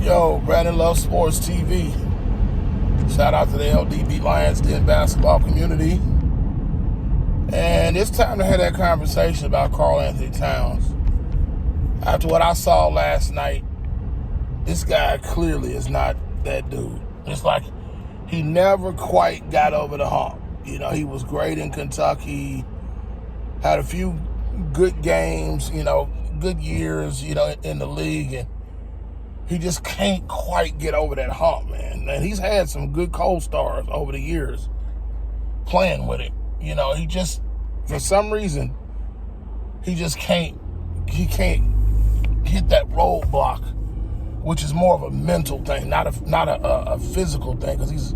Yo, Brandon loves sports TV. Shout out to the LDB Lions Den basketball community. And it's time to have that conversation about Karl-Anthony Towns. After what I saw last night, this guy clearly is not that dude. It's like he never quite got over the hump. You know, he was great in Kentucky, had a few good games, good years, in the league, and he just can't quite get over that hump, man. And he's had some good co-stars over the years playing with him. He just, for some reason, he can't hit that roadblock, which is more of a mental thing, not a physical thing, because he's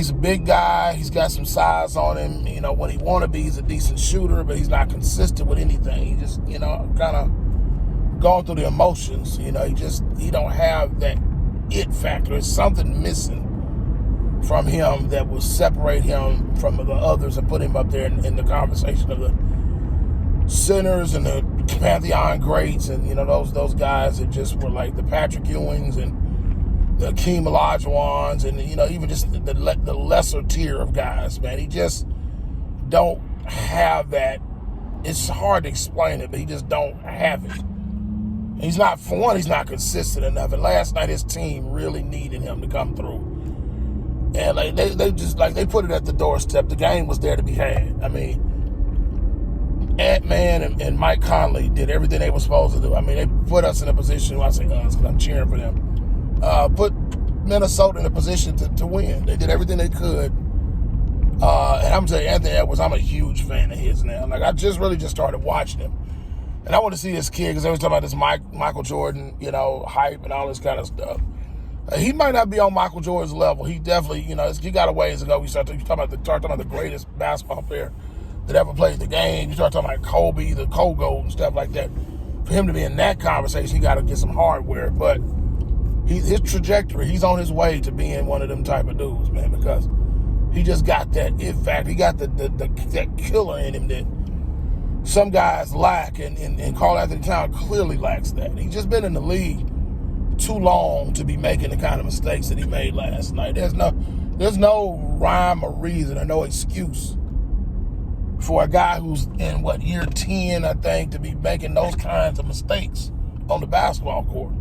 a big guy. He's got some size on him. When he want to be, he's a decent shooter, but he's not consistent with anything. He just, kind of going through the emotions. He don't have that it factor. There's something missing from him that will separate him from the others and put him up there in the conversation of the centers and the Pantheon greats and, those guys that just were like the Patrick Ewings and the Akeem Olajuwons and, even just the lesser tier of guys, man. He just don't have that. It's hard to explain it, but he just don't have it. He's not consistent enough. And last night his team really needed him to come through. And they put it at the doorstep. The game was there to be had. I mean, Ant-Man and Mike Conley did everything they were supposed to do. I mean, they put us in a position, I say us because I'm cheering for them, put Minnesota in a position to win. They did everything they could. And I'm telling you, Anthony Edwards, I'm a huge fan of his now. Like, I just started watching him. And I want to see this kid because they was talking about this Michael Jordan, hype and all this kind of stuff. He might not be on Michael Jordan's level. He definitely, you got a ways to go. You start talking about the greatest basketball player that ever played the game. You start talking about Kobe, the Kogo and stuff like that. For him to be in that conversation, he got to get some hardware. But his trajectory, he's on his way to being one of them type of dudes, man, because he just got that it factor. He got that killer in him that some guys lack, and Karl-Anthony Towns clearly lacks that. He's just been in the league too long to be making the kind of mistakes that he made last night. There's no rhyme or reason or no excuse for a guy who's in year 10, I think, to be making those kinds of mistakes on the basketball court.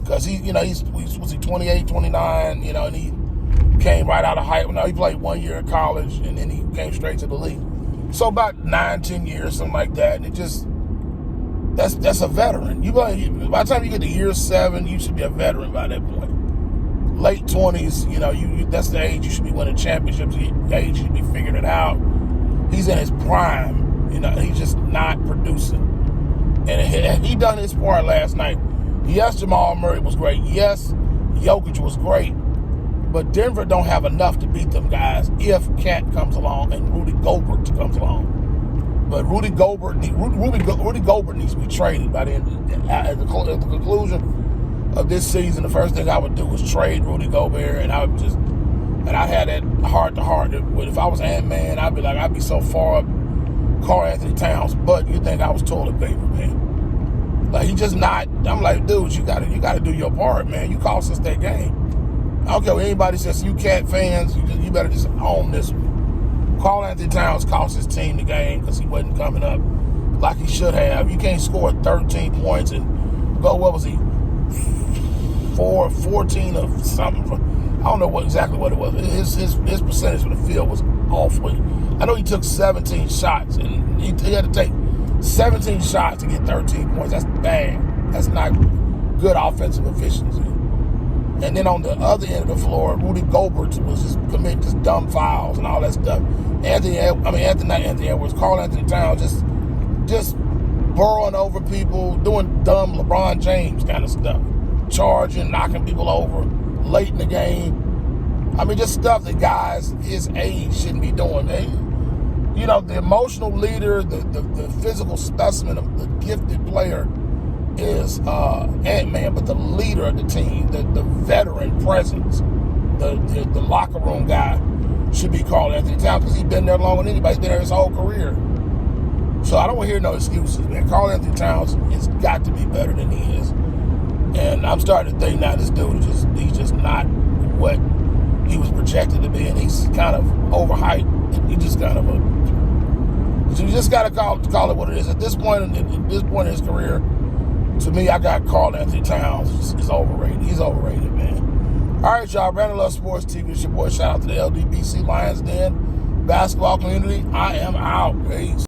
Because he's 28, 29, and he came right out of high. He played 1 year in college and then he came straight to the league. So about 9-10 years, something like that. And it just, that's a veteran. By the time you get to year 7, you should be a veteran by that point. Late 20s, that's the age you should be winning championships. The age you should be figuring it out. He's in his prime. He's just not producing. And he done his part last night. Yes, Jamal Murray was great. Yes, Jokic was great. But Denver don't have enough to beat them guys if Cat comes along and Rudy Gobert comes along. But Rudy Gobert needs to be traded by the end. At the conclusion of this season, the first thing I would do is trade Rudy Gobert, and I'd have that heart to heart. If I was Ant-Man, I'd be so far up Karl-Anthony Towns, but you think I was toilet paper, man. Like, he just not. I'm like, dude, you gotta do your part, man. You cost us that game. I don't care what anybody says. You Cat fans, you better just own this one. Karl-Anthony Towns cost his team the game because he wasn't coming up like he should have. You can't score 13 points and go, what was he, 14 or something. I don't know exactly what it was. His percentage from the field was awful. I know he took 17 shots, and he had to take 17 shots to get 13 points. That's bad. That's not good offensive efficiency. And then on the other end of the floor, Rudy Gobert was just committing just dumb fouls and all that stuff. Karl-Anthony Towns just burrowing over people, doing dumb LeBron James kind of stuff. Charging, knocking people over late in the game. Just stuff that guys his age shouldn't be doing, man. The emotional leader, the physical specimen of the gifted player is Ant-Man, but the leader of the team, the veteran presence, the locker room guy should be Karl-Anthony Towns because he's been there longer than anybody. He's been there his whole career. So I don't want to hear no excuses, man. Karl-Anthony Towns has got to be better than he is. And I'm starting to think now this dude he's just not what he was projected to be, and he's kind of overhyped. He just kind of so you just gotta call it what it is. At this point in his career, to me, I got Karl-Anthony Towns is overrated. He's overrated, man. All right, y'all. Brandon Love Sports TV. It's your boy. Shout out to the LDBC Lions Den basketball community. I am out. Peace.